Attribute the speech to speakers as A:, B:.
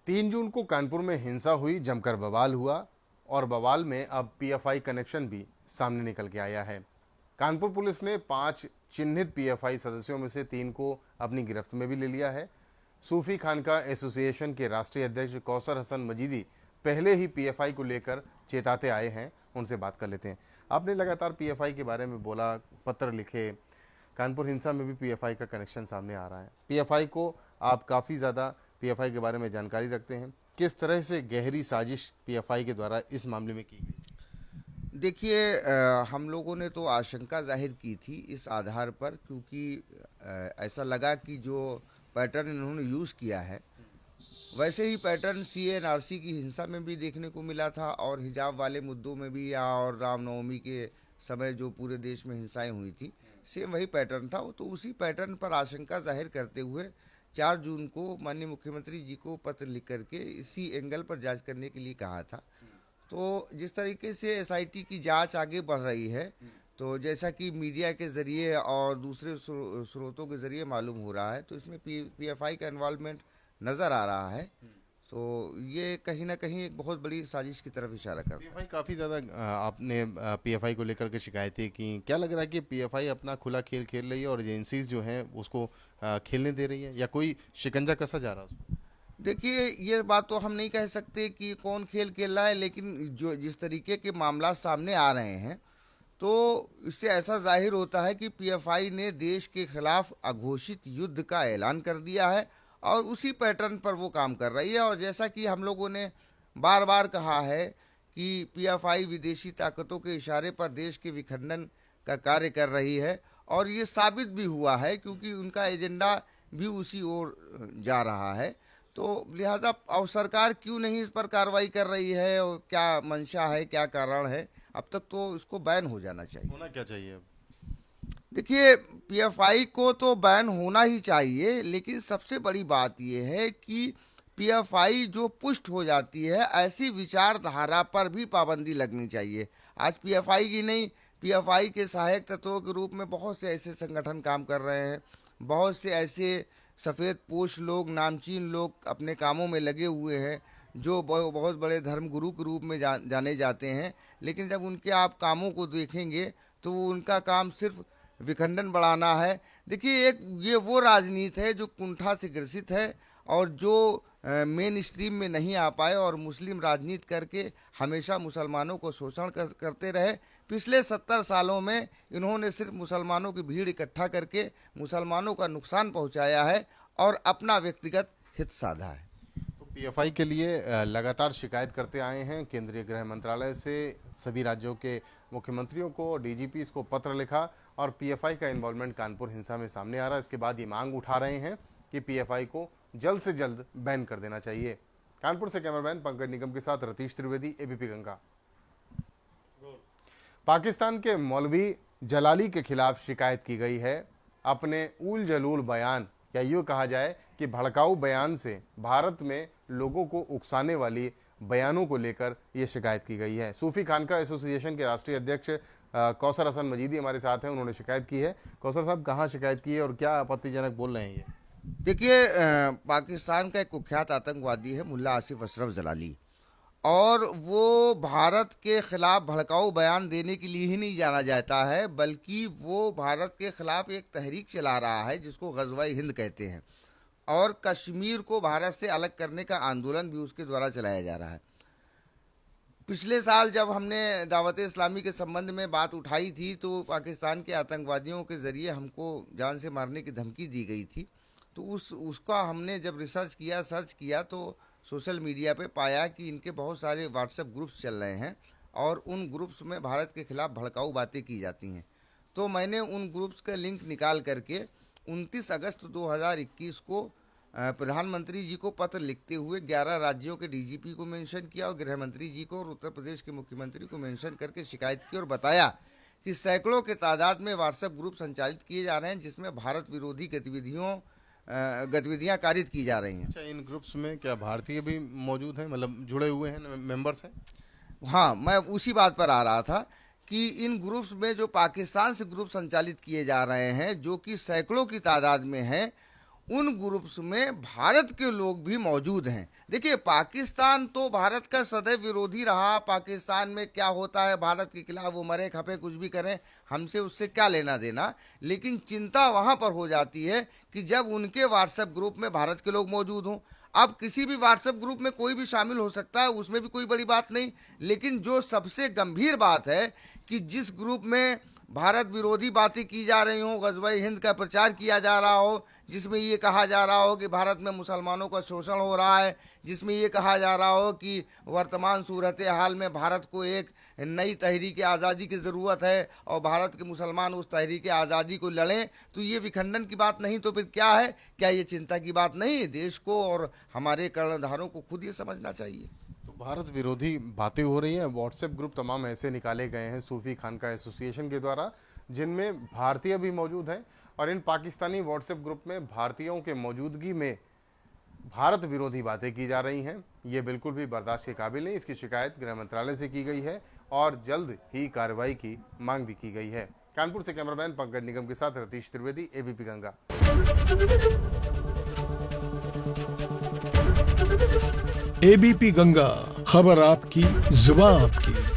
A: 3 जून को कानपुर में हिंसा हुई, जमकर बवाल हुआ और बवाल में अब पीएफआई कनेक्शन भी सामने निकल के आया है। कानपुर पुलिस ने 5 चिन्हित पीएफआई सदस्यों में से 3 को अपनी गिरफ्त में भी ले लिया है। सूफी खानका एसोसिएशन के राष्ट्रीय अध्यक्ष कौसर हसन मजीदी पहले ही पीएफआई को लेकर चेताते आए हैं। उनसे बात कर लेते हैं। आपने लगातार पीएफआई के बारे में बोला, पत्र लिखे, कानपुर हिंसा में भी पीएफआई का कनेक्शन सामने आ रहा है। पीएफआई को आप काफ़ी ज़्यादा पीएफआई के बारे में जानकारी रखते हैं। किस तरह से गहरी साजिश पीएफआई के द्वारा इस मामले में की गई?
B: देखिए, हम लोगों ने तो आशंका जाहिर की थी इस आधार पर, क्योंकि ऐसा लगा कि जो पैटर्न इन्होंने यूज़ किया है वैसे ही पैटर्न सीएनआरसी की हिंसा में भी देखने को मिला था और हिजाब वाले मुद्दों में भी, और रामनवमी के समय जो पूरे देश में हिंसाएं हुई थी, सेम वही पैटर्न था। तो उसी पैटर्न पर आशंका जाहिर करते हुए 4 जून को माननीय मुख्यमंत्री जी को पत्र लिख करके इसी एंगल पर जांच करने के लिए कहा था। तो जिस तरीके से एसआईटी की जांच आगे बढ़ रही है, तो जैसा कि मीडिया के ज़रिए और दूसरे स्रोतों के ज़रिए मालूम हो रहा है, तो इसमें पीएफआई का इन्वॉल्वमेंट नज़र आ रहा है। तो ये कहीं ना कहीं एक बहुत बड़ी साजिश की तरफ इशारा करता है।
A: पीएफआई काफ़ी ज़्यादा आपने पीएफआई को लेकर के शिकायतें की। क्या लग रहा है कि पीएफआई अपना खुला खेल खेल रही है और एजेंसीज जो हैं उसको खेलने दे रही है, या कोई शिकंजा कसा जा रहा है उसको?
B: देखिए, ये बात तो हम नहीं कह सकते कि कौन खेल खेल रहा है, लेकिन जो जिस तरीके के मामला सामने आ रहे हैं, तो इससे ऐसा जाहिर होता है कि पीएफआई ने देश के खिलाफ अघोषित युद्ध का ऐलान कर दिया है और उसी पैटर्न पर वो काम कर रही है। और जैसा कि हम लोगों ने बार बार कहा है कि पीएफआई विदेशी ताकतों के इशारे पर देश के विखंडन का कार्य कर रही है, और ये साबित भी हुआ है क्योंकि उनका एजेंडा भी उसी ओर जा रहा है। तो लिहाजा और सरकार क्यों नहीं इस पर कार्रवाई कर रही है, और क्या मंशा है, क्या कारण है? अब तक तो इसको बैन हो जाना चाहिए।
A: होना क्या चाहिए?
B: देखिए, पीएफआई को तो बैन होना ही चाहिए, लेकिन सबसे बड़ी बात यह है कि पीएफआई जो पुष्ट हो जाती है, ऐसी विचारधारा पर भी पाबंदी लगनी चाहिए। आज पीएफआई की नहीं, पीएफआई के सहायक तत्वों के रूप में बहुत से ऐसे संगठन काम कर रहे हैं, बहुत से ऐसे सफ़ेद पोश लोग, नामचीन लोग अपने कामों में लगे हुए हैं जो बहुत बड़े धर्मगुरु के रूप में जाने जाते हैं। लेकिन जब उनके आप कामों को देखेंगे तो उनका काम सिर्फ विखंडन बढ़ाना है। देखिए, ये वो राजनीति है जो कुंठा से ग्रसित है और जो मेन स्ट्रीम में नहीं आ पाए और मुस्लिम राजनीति करके हमेशा मुसलमानों को शोषण करते रहे। पिछले 70 सालों में इन्होंने सिर्फ मुसलमानों की भीड़ इकट्ठा करके मुसलमानों का नुकसान पहुंचाया है और अपना व्यक्तिगत हित साधा है।
A: तो पीएफआई के लिए लगातार शिकायत करते आए हैं। केंद्रीय गृह मंत्रालय से सभी राज्यों के मुख्यमंत्रियों को, डीजीपीज को पत्र लिखा और पीएफआई का इन्वॉल्वमेंट कानपुर हिंसा में सामने आ रहा है। इसके बाद ये मांग उठा रहे हैं कि पीएफआई को जल्द से जल्द बैन कर देना चाहिए। कानपुर से कैमरामैन पंकज निगम के साथ रतीश त्रिवेदी, एबीपी गंगा। पाकिस्तान के मौलवी जलाली के खिलाफ शिकायत की गई है। अपने उल जलूल बयान, या यूँ कहा जाए कि भड़काऊ बयान से भारत में लोगों को उकसाने वाली बयानों को लेकर यह शिकायत की गई है। सूफी खानका एसोसिएशन के राष्ट्रीय अध्यक्ष कौसर हसन मजीदी हमारे साथ हैं, उन्होंने शिकायत की है। कौसर साहब, कहाँ शिकायत की है और क्या आपत्तिजनक बोल रहे हैं ये?
B: देखिए, पाकिस्तान का एक कुख्यात आतंकवादी है मुल्ला आसिफ अशरफ जलाली, और वो भारत के खिलाफ भड़काऊ बयान देने के लिए ही नहीं जाना जाता है, बल्कि वो भारत के खिलाफ एक तहरीक चला रहा है जिसको ग़ज़वा-ए हिंद कहते हैं, और कश्मीर को भारत से अलग करने का आंदोलन भी उसके द्वारा चलाया जा रहा है। पिछले साल जब हमने दावत इस्लामी के संबंध में बात उठाई थी, तो पाकिस्तान के आतंकवादियों के ज़रिए हमको जान से मारने की धमकी दी गई थी। तो उसका हमने जब सर्च किया तो सोशल मीडिया पे पाया कि इनके बहुत सारे व्हाट्सएप ग्रुप्स चल रहे हैं और उन ग्रुप्स में भारत के खिलाफ भड़काऊ बातें की जाती हैं। तो मैंने उन ग्रुप्स का लिंक निकाल करके 29 अगस्त 2021 को प्रधानमंत्री जी को पत्र लिखते हुए 11 राज्यों के डीजीपी को मेंशन किया और गृह मंत्री जी को और उत्तर प्रदेश के मुख्यमंत्री को मेंशन करके शिकायत की और बताया कि सैकड़ों के तादाद में व्हाट्सएप ग्रुप संचालित किए जा रहे हैं जिसमें भारत विरोधी गतिविधियां कारित की जा रही हैं।
A: अच्छा, इन ग्रुप्स में क्या भारतीय भी मौजूद हैं, मतलब जुड़े हुए हैं, मेंबर्स हैं?
B: हाँ, मैं उसी बात पर आ रहा था कि इन ग्रुप्स में जो पाकिस्तान से ग्रुप संचालित किए जा रहे हैं, जो कि सैकड़ों की तादाद में हैं, उन ग्रुप्स में भारत के लोग भी मौजूद हैं। देखिए, पाकिस्तान तो भारत का सदैव विरोधी रहा। पाकिस्तान में क्या होता है भारत के खिलाफ, वो मरे खपे कुछ भी करें, हमसे उससे क्या लेना देना। लेकिन चिंता वहाँ पर हो जाती है कि जब उनके व्हाट्सएप ग्रुप में भारत के लोग मौजूद हों। अब किसी भी व्हाट्सएप ग्रुप में कोई भी शामिल हो सकता है, उसमें भी कोई बड़ी बात नहीं। लेकिन जो सबसे गंभीर बात है कि जिस ग्रुप में भारत विरोधी बातें की जा रही हों, ग़ज़वा-ए हिंद का प्रचार किया जा रहा हो, जिसमें ये कहा जा रहा हो कि भारत में मुसलमानों का शोषण हो रहा है, जिसमें ये कहा जा रहा हो कि वर्तमान सूरत हाल में भारत को एक नई तहरीक आज़ादी की ज़रूरत है और भारत के मुसलमान उस तहरीक आज़ादी को लड़ें, तो ये विखंडन की बात नहीं तो फिर क्या है? क्या ये चिंता की बात नहीं है? देश को और हमारे कर्णधारों को खुद ये समझना चाहिए।
A: भारत विरोधी बातें हो रही हैं। व्हाट्सएप ग्रुप तमाम ऐसे निकाले गए हैं सूफी खानका एसोसिएशन के द्वारा, जिनमें भारतीय भी मौजूद हैं, और इन पाकिस्तानी व्हाट्सएप ग्रुप में भारतीयों के मौजूदगी में भारत विरोधी बातें की जा रही हैं। ये बिल्कुल भी बर्दाश्त के काबिल नहीं। इसकी शिकायत गृह मंत्रालय से की गई है और जल्द ही कार्रवाई की मांग भी की गई है। कानपुर से कैमरामैन पंकज निगम के साथ रतीश त्रिवेदी, एबीपी गंगा।
C: एबीपी गंगा, खबर आपकी, जुबान आपकी।